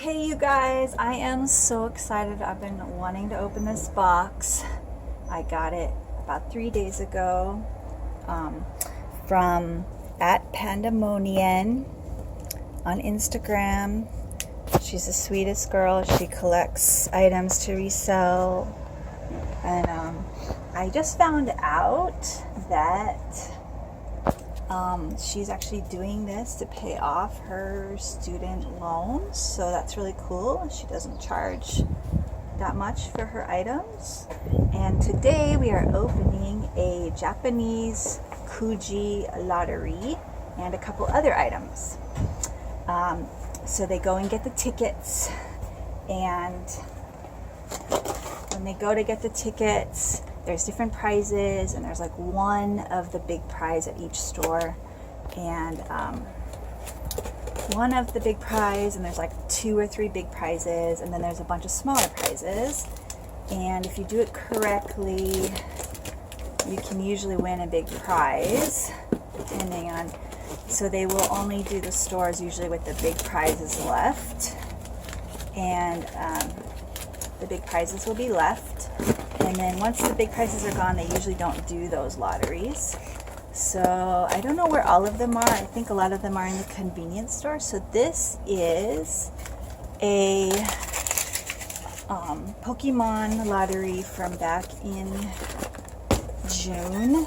Okay, you guys, I am so excited. I've been wanting to open this box. I got it about 3 days ago from @Pandemonian on Instagram. She's the sweetest girl. She collects items to resell. And I just found out that she's actually doing this to pay off her student loans, so that's really cool. She doesn't charge that much for her items. And today we are opening a Japanese Kuji lottery and a couple other items. So they go and get the tickets, and when they go to get the tickets, there's different prizes, and there's like one of the big prize at each store, and one of the big prize, and there's like 2 or 3 big prizes, and then there's a bunch of smaller prizes. And if you do it correctly, you can usually win a big prize, depending on. So they will only do the stores usually with the big prizes left, and the big prizes will be left. And then once the big prizes are gone, they usually don't do those lotteries. So I don't know where all of them are. I think a lot of them are in the convenience store. So this is a Pokemon lottery from back in June,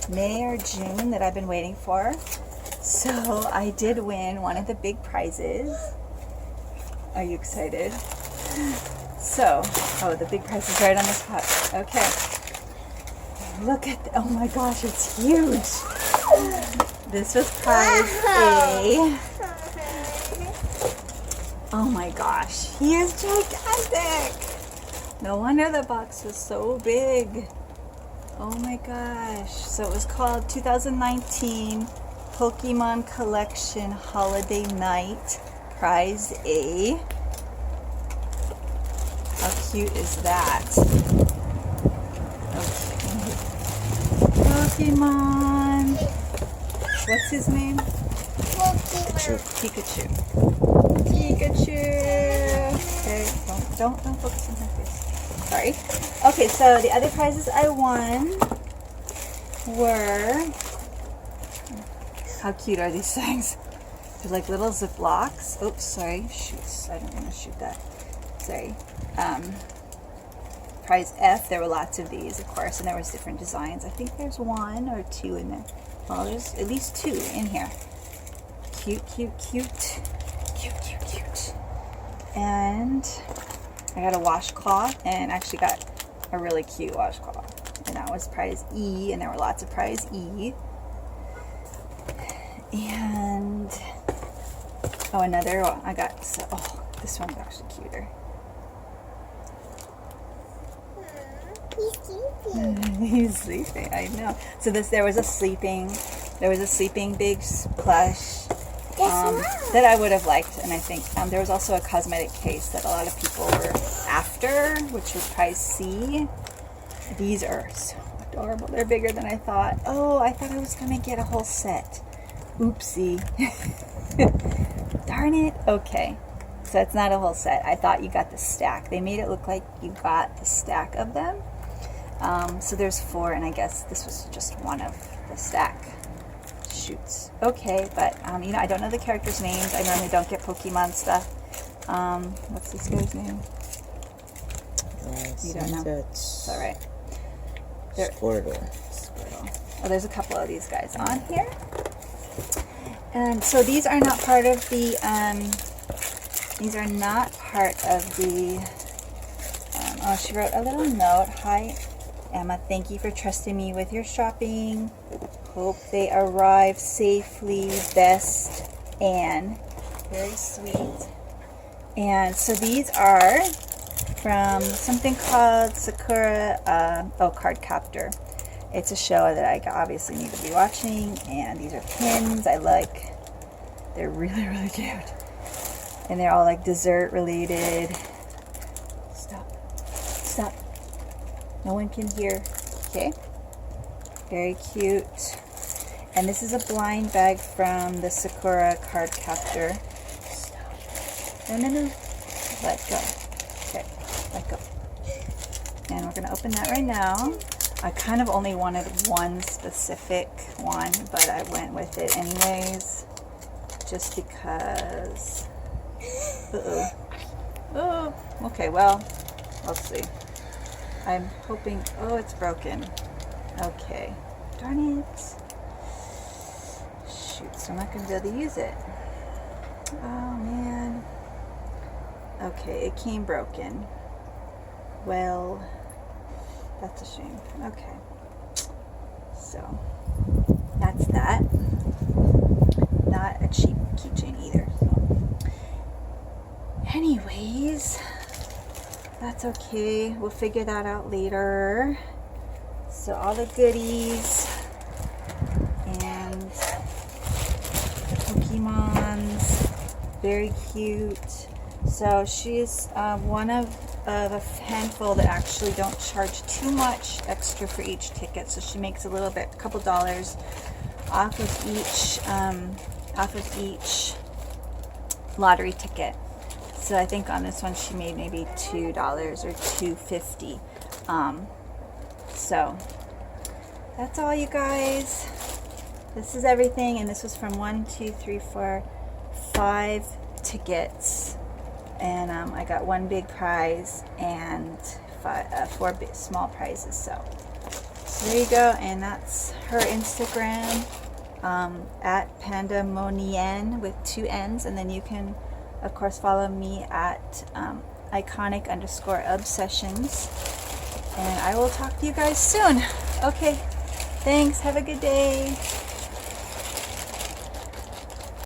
May or June, that I've been waiting for. So I did win one of the big prizes. Are you excited? So, oh, the big prize is right on this pot. Okay. Look at, oh my gosh, it's huge. This was prize A. Oh my gosh, he is gigantic. No wonder the box was so big. Oh my gosh. So it was called 2019 Pokemon Collection Holiday Night, prize A. How cute is that? Okay. Pokemon. What's his name? Pikachu. Pikachu. Okay, don't focus on my face. Sorry. Okay, so the other prizes I won were, how cute are these things? They're like little Ziplocs. Oops, sorry. Shoots. I don't want to shoot that. Sorry. Prize F, there were lots of these, of course, and there was different designs. I think there's 1 or 2 in there. Well, there's at least 2 in here. Cute, cute, cute. Cute, cute, cute. And I got a washcloth, and actually got a really cute washcloth. And that was prize E, and there were lots of prize E. And, oh, another one. I got, so, oh, this one's actually cuter. He's sleeping. He's sleeping, I know. So there was a sleeping big plush that I would have liked, and I think there was also a cosmetic case that a lot of people were after, which was prize C. These are so adorable. They're bigger than I thought. Oh, I thought I was gonna get a whole set. Oopsie. Darn it. Okay. So it's not a whole set. I thought you got the stack. They made it look like you got the stack of them. So there's 4, and I guess this was just one of the stack. Shoots. Okay, but you know, I don't know the characters' names. I normally don't get Pokemon stuff. What's this guy's name? You don't know. It's all right. Squirtle. Oh, there's a couple of these guys on here. And so these are not part of the. These are not part of the. Oh, she wrote a little note. Hi, Emma. Thank you for trusting me with your shopping. Hope they arrive safely. Best, Anne. Very sweet. And so these are from something called Sakura Cardcaptor. It's a show that I obviously need to be watching. And these are pins. I like. They're really, really cute. And they're all like dessert related. Stop. No one can hear. Okay. Very cute. And this is a blind bag from the Sakura Cardcaptor. No. Let go. Okay, let go. And we're gonna open that right now. I kind of only wanted one specific one, but I went with it anyways, just because. Uh-oh. Oh, okay, well, we'll see. I'm hoping, oh, it's broken. Okay, darn it. Shoot, so I'm not gonna be able to use it. Oh man. Okay, it came broken. Well, that's a shame. Okay, so that's that. Not a cheap keychain either. So. Anyways, that's okay. We'll figure that out later. So all the goodies and Pokemons, very cute. So she's one of a handful that actually don't charge too much extra for each ticket. So she makes a little bit, a couple dollars off of each lottery ticket. So I think on this one she made maybe $2 or $2.50. So that's all, you guys. This is everything, and this was from 5 tickets, and I got one big prize and 4 small prizes. So there you go, and that's her Instagram, at Pandamonien with 2 N's, and then you can of course follow me at iconic_obsessions, and I will talk to you guys soon. Okay, thanks, have a good day.